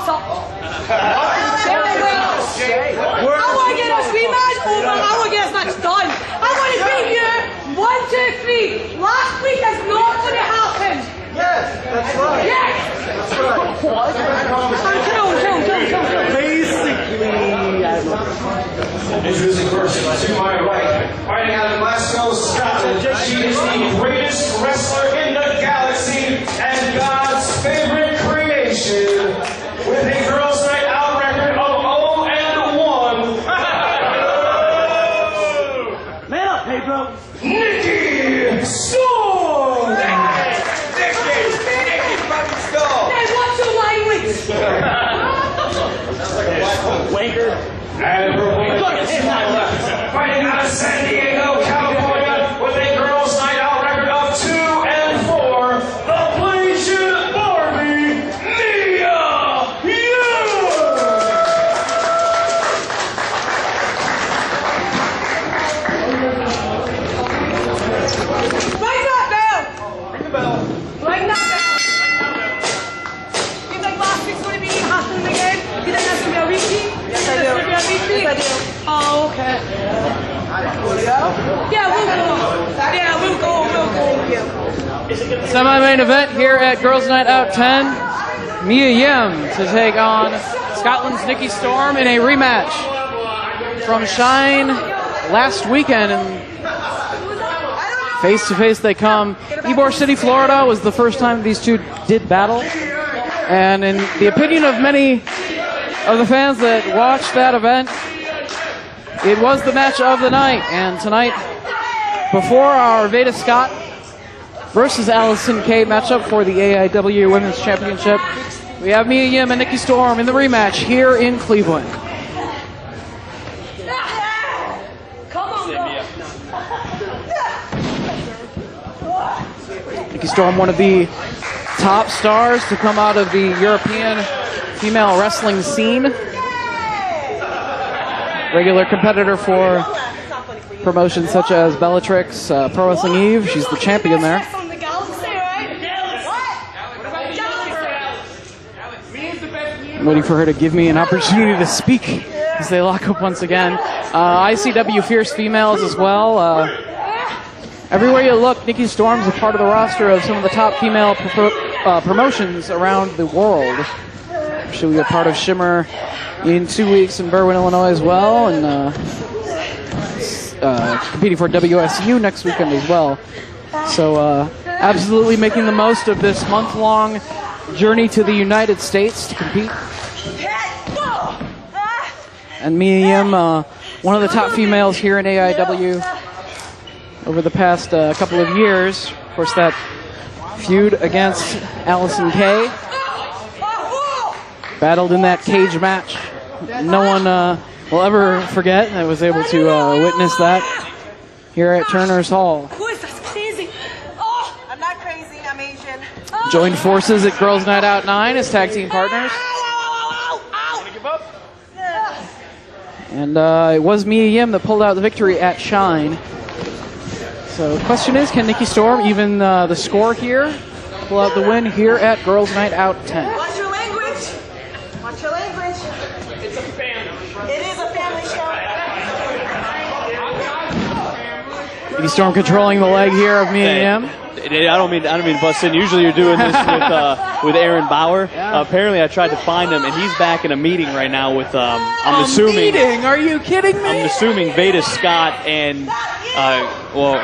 sucked. There we go. I want to get this rematch over. I want to get this match done. I want to beat you 1, 2, 3. Last week is not going to happen. Yes, that's right. Yes. That's right. Kill. Introducing first to my right, fighting out of Glasgow, Scotland. She is the greatest wrestler in the galaxy and God's favorite creation, with a girls' night out record of 0-1. Man up, Pedro. Nikki Storm. Nikki fucking Storm. Hey, what's your language? Wanker. And her opponent to my left, fighting out of San Diego, California, with a girls' night out record of 2 and 4, the Blazing Barbie, Mia Yim! Ring that bell! Ring the bell. Ring that bell! You think last week's going to be happening again? You think that's going to be a repeat? Yes, I do. It's going to be a repeat? Yes, I do. Oh, okay. We'll go? Yeah, we'll go. Semi-main event here at Girls Night Out 10. Mia Yim to take on Scotland's Nikki Storm in a rematch from Shine last weekend. And face-to-face they come. Ybor City, Florida was the first time these two did battle. And in the opinion of many of the fans that watched that event, it was the match of the night. And tonight, before our Veda Scott versus Allison Kay matchup for the AIW Women's Championship, we have Mia Yim and Nikki Storm in the rematch here in Cleveland. Come on, girl. Nikki Storm, one of the top stars to come out of the European female wrestling scene. Regular competitor for promotions such as Bellatrix, Pro Wrestling Eve. She's the champion there. I'm waiting for her to give me an opportunity to speak as they lock up once again. ICW Fierce Females as well. Everywhere you look, Nikki Storm's a part of the roster of some of the top female promotions around the world. She'll be a part of Shimmer in 2 weeks in Berwyn, Illinois as well, and competing for WSU next weekend as well. So absolutely making the most of this month-long journey to the United States to compete. And Mia Yim, one of the top females here in AIW over the past couple of years. Of course, that feud against Allison Kay. Battled in that cage match. No one will ever forget. I was able to witness that here at Turner's Hall. Who is this crazy? Oh, I'm not crazy, I'm Asian. Joined forces at Girls Night Out 9 as tag team partners. And it was Mia Yim that pulled out the victory at Shine. So the question is, can Nikki Storm even the score here pull out the win here at Girls Night Out 10? What's your language? What's your language? It's a family. It is a family show. Nikki Storm controlling the leg here of Mia Yim. I don't mean to bust in. Usually you're doing this with Aaron Bauer. Yeah. Apparently I tried to find him, and he's back in a meeting right now with I'm assuming. Meeting? Are you kidding me? I'm assuming Veda Scott and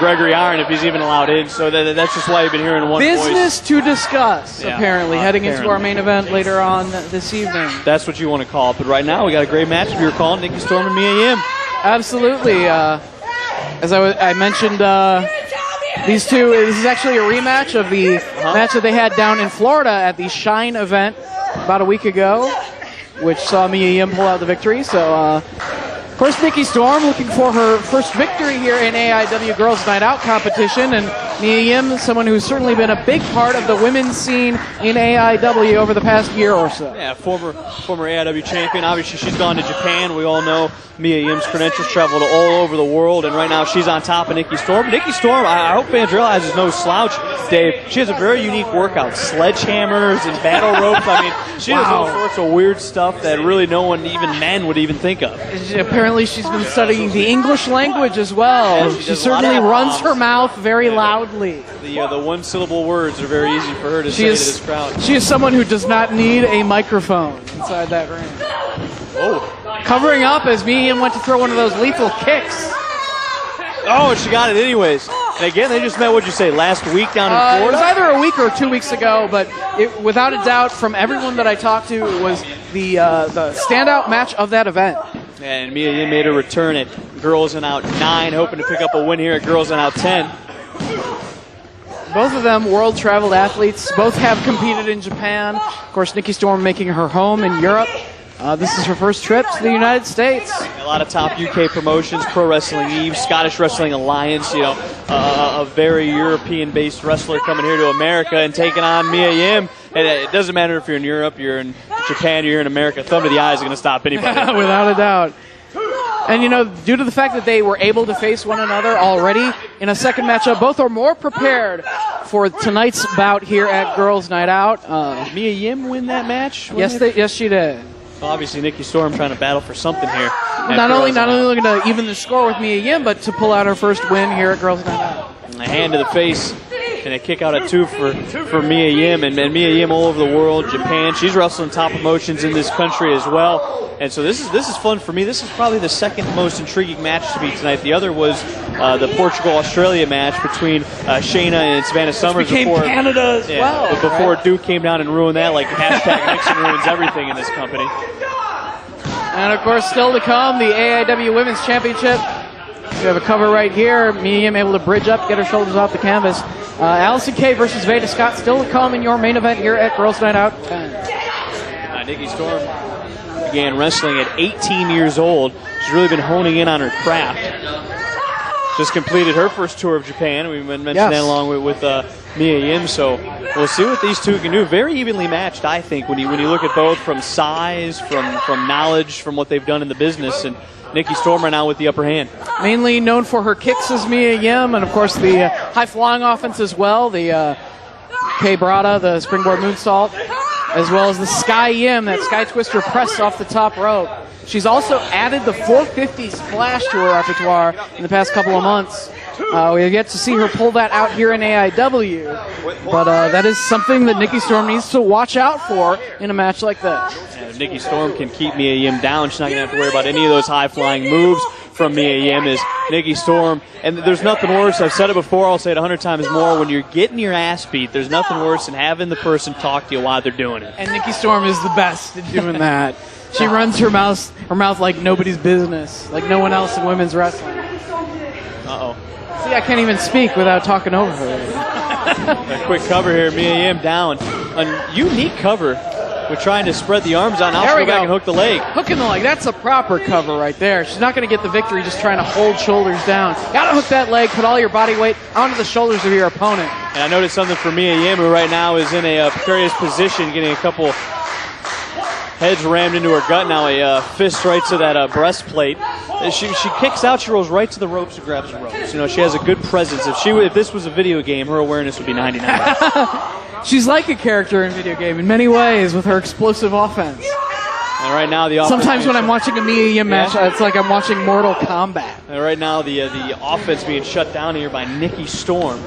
Gregory Iron, if he's even allowed in. So that's just why you've been hearing one Business voice. to discuss, Yeah, apparently, heading into our main event later on this evening. That's what you want to call it. But right now we got a great match. If you were calling Nikki Storm and Mia Yim. Absolutely. As I mentioned, these two, this is actually a rematch of the match that they had down in Florida at the Shine event about a week ago, which saw Mia Yim pull out the victory. So, of course, Nikki Storm looking for her first victory here in AIW Girls Night Out competition, and Mia Yim, someone who's certainly been a big part of the women's scene in AIW over the past year or so. Yeah, former AIW champion. Obviously, she's gone to Japan. We all know Mia Yim's credentials travel to all over the world, and right now she's on top of Nikki Storm. Nikki Storm, I hope fans realize, is no slouch, Dave. She has a very unique workout. Sledgehammers and battle ropes. I mean, she does all sorts of weird stuff that really no one, even men, would even think of. Apparently, she's been studying the English language as well. Yeah, she certainly runs her mouth very loudly. The one-syllable words are very easy for her to say to this crowd. She is someone who does not need a microphone inside that ring. Oh. Covering up as Mia Yim went to throw one of those lethal kicks. Oh, and she got it anyways. And again, they just met, what'd you say, last week down in Florida? It was either a week or 2 weeks ago, but without a doubt, from everyone that I talked to, it was the standout match of that event. And Mia Yim made a return at Girls in Out 9, hoping to pick up a win here at Girls in Out 10. Both of them world-traveled athletes. Both have competed in Japan. Of course, Nikki Storm making her home in Europe. This is her first trip to the United States. A lot of top UK promotions, Pro Wrestling Eve, Scottish Wrestling Alliance, you know, a very European-based wrestler coming here to America and taking on Mia Yim. And it doesn't matter if you're in Europe, you're in Japan, you're in America. Thumb to the eye is going to stop anybody. Without a doubt. And, you know, due to the fact that they were able to face one another already in a second matchup, both are more prepared for tonight's bout here at Girls Night Out. Did Mia Yim win that match? Yes, she did. Well, obviously, Nikki Storm trying to battle for something here. Not only looking to even the score with Mia Yim, but to pull out her first win here at Girls Night Out. A hand to the face and a kick out at 2 for Mia Yim. And Mia Yim all over the world, Japan. She's wrestling top promotions in this country as well. And so this is fun for me. This is probably the second most intriguing match to me tonight. The other was the Portugal-Australia match between Shayna and Savannah Summers. Became Canada as well. But before Duke came down and ruined that, like hashtag Nixon ruins everything in this company. And, of course, still to come, the AIW Women's Championship. We have a cover right here. Mia Yim able to bridge up, get her shoulders off the canvas. Allison Kay versus Veda Scott still to come in your main event here at Girls Night Out 10. Nikki Storm began wrestling at 18 years old. She's really been honing in on her craft. Just completed her first tour of Japan. We mentioned that along with Mia Yim. So we'll see what these two can do. Very evenly matched, I think, when you look at both from size, from knowledge, from what they've done in the business. And Nikki Storm right now with the upper hand. Mainly known for her kicks as Mia Yim, and of course the high-flying offense as well. The K-Brada, the springboard moonsault, as well as the Sky Yim, that Sky Twister press off the top rope. She's also added the 450 splash to her repertoire in the past couple of months. We have yet to see her pull that out here in AIW, but that is something that Nikki Storm needs to watch out for in a match like this. And if Nikki Storm can keep Mia Yim down, she's not going to have to worry about any of those high-flying moves from Mia Yim. Is Nikki Storm, and there's nothing worse, I've said it before, I'll say it 100 times more, when you're getting your ass beat, there's nothing worse than having the person talk to you while they're doing it. And Nikki Storm is the best at doing that. She runs her mouth like nobody's business, like no one else in women's wrestling. Uh-oh. See, I can't even speak without talking over her. A quick cover here, Mia Yim down. A unique cover. We're trying to spread the arms out. Now she'll go back and hook the leg. Hooking the leg. That's a proper cover right there. She's not going to get the victory just trying to hold shoulders down. Got to hook that leg, put all your body weight onto the shoulders of your opponent. And I noticed something for Mia Yim, who right now is in a precarious position, getting a couple heads rammed into her gut. Now a fist right to that breastplate. She kicks out. She rolls right to the ropes and grabs the ropes. You know, she has a good presence. If this was a video game, her awareness would be 99. She's like a character in a video game in many ways with her explosive offense. And right now the offense. Sometimes when I'm watching a Mia Yim match, it's like I'm watching Mortal Kombat. And right now the offense being shut down here by Nikki Storm.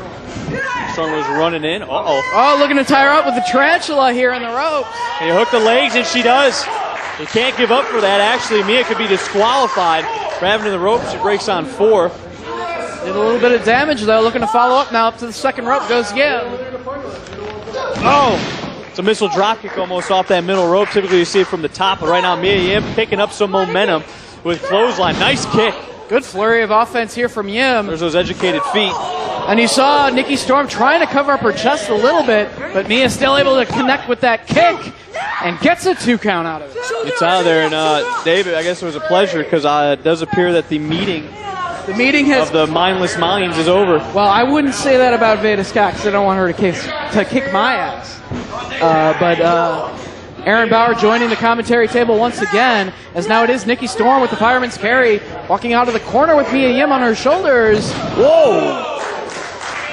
Storm was running in. Oh, looking to tie her up with the tarantula here in the ropes. And you hook the legs, and she does. You can't give up for that. Actually, Mia could be disqualified for having the ropes. She breaks on 4. Did a little bit of damage, though. Looking to follow up now. Up to the second rope goes again. Oh, it's a missile dropkick almost off that middle rope. Typically you see it from the top, but right now Mia Yim picking up some momentum with clothesline. Nice kick. Good flurry of offense here from Yim. There's those educated feet. And you saw Nikki Storm trying to cover up her chest a little bit, but Mia's still able to connect with that kick and gets a 2 count out of it. It's out of there, and David, I guess it was a pleasure because it does appear that the meeting The meeting has. of the mindless minds is over. Well, I wouldn't say that about Veda Scott because I don't want her to kick my ass. But Aaron Bauer joining the commentary table once again, as now it is Nikki Storm with the fireman's carry, walking out of the corner with Mia Yim on her shoulders. Whoa!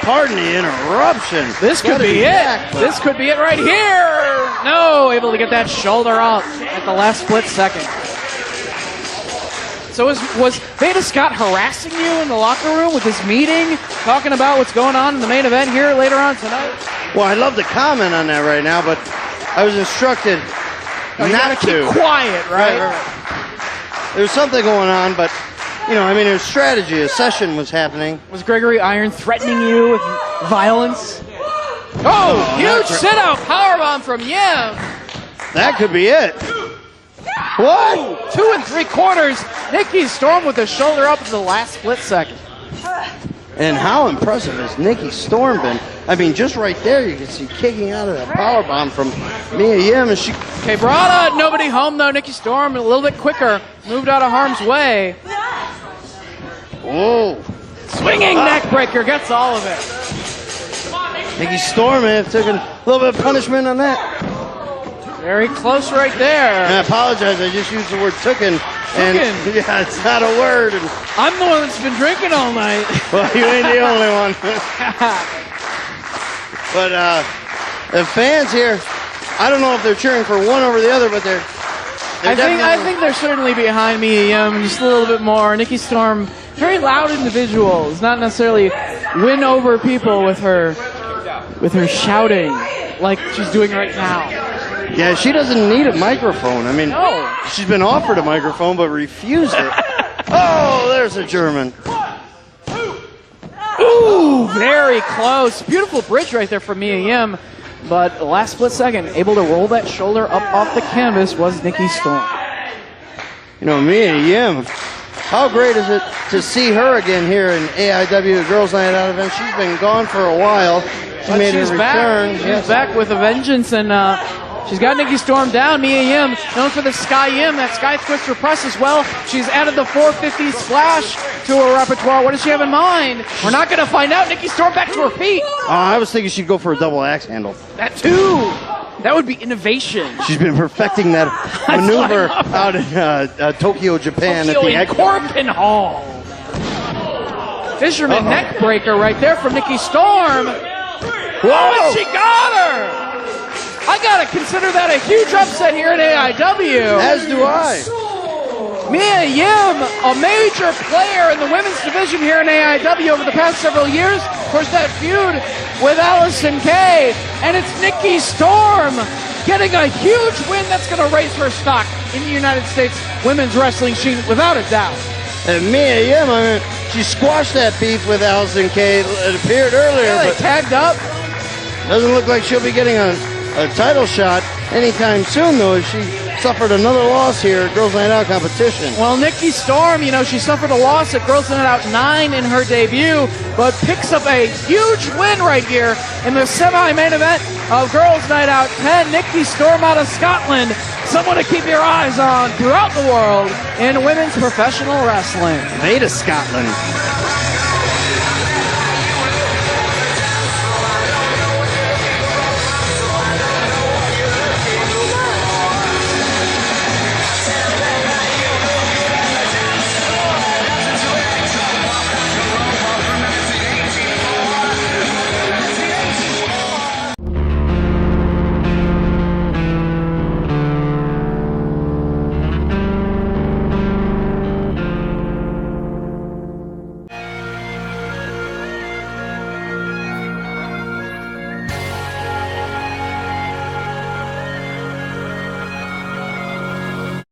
Pardon the interruption. This could be it. This could be it right here. No, able to get that shoulder out at the last split second. So was Veda Scott harassing you in the locker room with this meeting, talking about what's going on in the main event here later on tonight? Well, I'd love to comment on that right now, but I was instructed not to. Keep quiet, right? There was something going on, but it was strategy. A session was happening. Was Gregory Iron threatening you with violence? Oh, huge sit-out powerbomb from Yim. That could be it. What? 2 3/4. Nikki Storm with the shoulder up at the last split second. And how impressive has Nikki Storm been? I mean, just right there, you can see kicking out of that powerbomb from Mia Yim. And Okay, brought nobody home, though. Nikki Storm a little bit quicker. Moved out of harm's way. Whoa. Swinging neck breaker. Gets all of it. Nikki Storm may have taken a little bit of punishment on that. Very close right there. And I apologize, I just used the word tooken. And yeah, it's not a word. And, I'm the one that's been drinking all night. well, you ain't the only one. But the fans here, I don't know if they're cheering for one over the other, but I think they're certainly behind me. Just a little bit more. Nikki Storm, very loud individual. Does not necessarily win over people with her shouting like she's doing right now. Yeah, she doesn't need a microphone. I mean, No. she's been offered a microphone but refused it. Oh, there's a German. Ooh, very close. Beautiful bridge right there from Mia Yim. But the last split second, able to roll that shoulder up off the canvas was Nikki Storm. Mia Yim, how great is it to see her again here in AIW Girls Night Out event? She's been gone for a while. She made a return. She's back with a vengeance, and she's got Nikki Storm down. Mia Yim, known for the Sky Yim, that Sky Twister press as well. She's added the 450 splash to her repertoire. What does she have in mind? We're not going to find out. Nikki Storm back to her feet. I was thinking she'd go for a double axe handle. That too. That would be innovation. She's been perfecting that maneuver out in Tokyo, Japan at the Corbin Hall. Fisherman neck breaker right there from Nikki Storm. Whoa, she got her. I got to consider that a huge upset here at AIW. As do I. Mia Yim, a major player in the women's division here in AIW over the past several years. Of course, that feud with Allison Kay. And it's Nikki Storm getting a huge win that's going to raise her stock in the United States women's wrestling scene without a doubt. And Mia Yim, she squashed that beef with Allison Kay. It appeared earlier, Yeah, they but tagged up. doesn't look like she'll be getting a title shot anytime soon, though, as she suffered another loss here at Girls Night Out competition. Well, Nikki Storm, she suffered a loss at Girls Night Out 9 in her debut, but picks up a huge win right here in the semi-main event of Girls Night Out 10. Nikki Storm out of Scotland, someone to keep your eyes on throughout the world in women's professional wrestling. Veda Scotland.